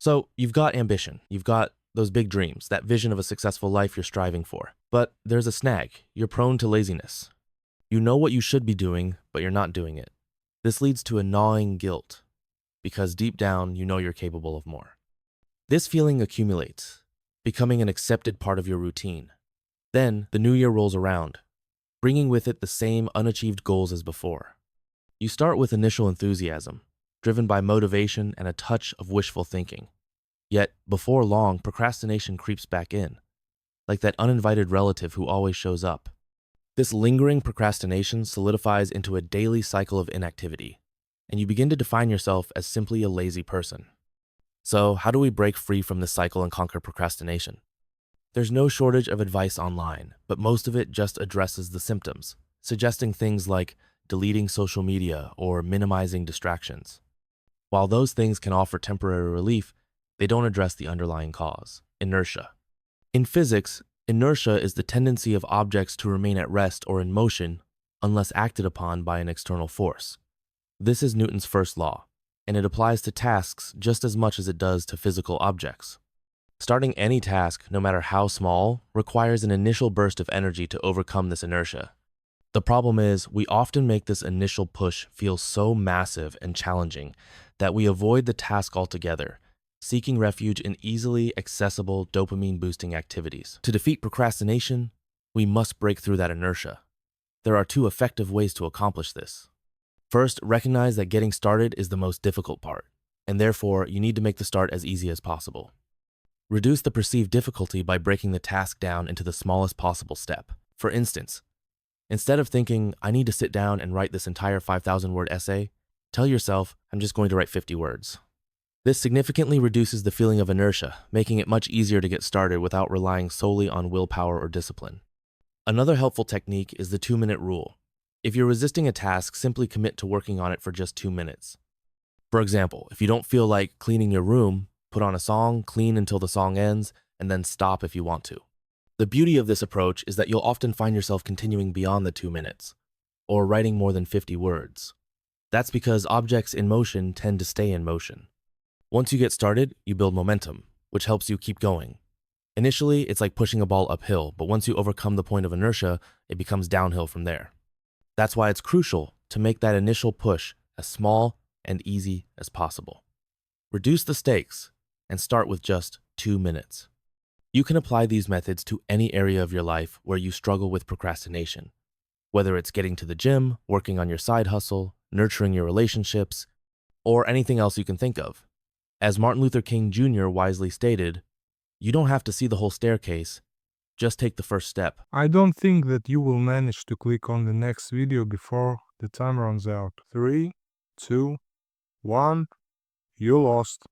So you've got ambition, you've got those big dreams, that vision of a successful life you're striving for. But there's a snag. You're prone to laziness. You know what you should be doing, but you're not doing it. This leads to a gnawing guilt, because deep down you know you're capable of more. This feeling accumulates, becoming an accepted part of your routine. Then the new year rolls around, bringing with it the same unachieved goals as before. You start with initial enthusiasm, driven by motivation and a touch of wishful thinking. Yet, before long, procrastination creeps back in, like that uninvited relative who always shows up. This lingering procrastination solidifies into a daily cycle of inactivity, and you begin to define yourself as simply a lazy person. So, how do we break free from this cycle and conquer procrastination? There's no shortage of advice online, but most of it just addresses the symptoms, suggesting things like deleting social media or minimizing distractions. While those things can offer temporary relief, they don't address the underlying cause, inertia. In physics, inertia is the tendency of objects to remain at rest or in motion unless acted upon by an external force. This is Newton's first law, and it applies to tasks just as much as it does to physical objects. Starting any task, no matter how small, requires an initial burst of energy to overcome this inertia. The problem is, we often make this initial push feel so massive and challenging that we avoid the task altogether, seeking refuge in easily accessible dopamine-boosting activities. To defeat procrastination, we must break through that inertia. There are two effective ways to accomplish this. First, recognize that getting started is the most difficult part, and therefore you need to make the start as easy as possible. Reduce the perceived difficulty by breaking the task down into the smallest possible step. For instance, instead of thinking, I need to sit down and write this entire 5,000-word essay, tell yourself, I'm just going to write 50 words. This significantly reduces the feeling of inertia, making it much easier to get started without relying solely on willpower or discipline. Another helpful technique is the 2-minute rule. If you're resisting a task, simply commit to working on it for just 2 minutes. For example, if you don't feel like cleaning your room, put on a song, clean until the song ends, and then stop if you want to. The beauty of this approach is that you'll often find yourself continuing beyond the 2 minutes, or writing more than 50 words. That's because objects in motion tend to stay in motion. Once you get started, you build momentum, which helps you keep going. Initially, it's like pushing a ball uphill, but once you overcome the point of inertia, it becomes downhill from there. That's why it's crucial to make that initial push as small and easy as possible. Reduce the stakes and start with just 2 minutes. You can apply these methods to any area of your life where you struggle with procrastination, whether it's getting to the gym, working on your side hustle, nurturing your relationships, or anything else you can think of. As Martin Luther King Jr. wisely stated, you don't have to see the whole staircase, just take the first step. I don't think that you will manage to click on the next video before the time runs out. 3, 2, 1, you lost.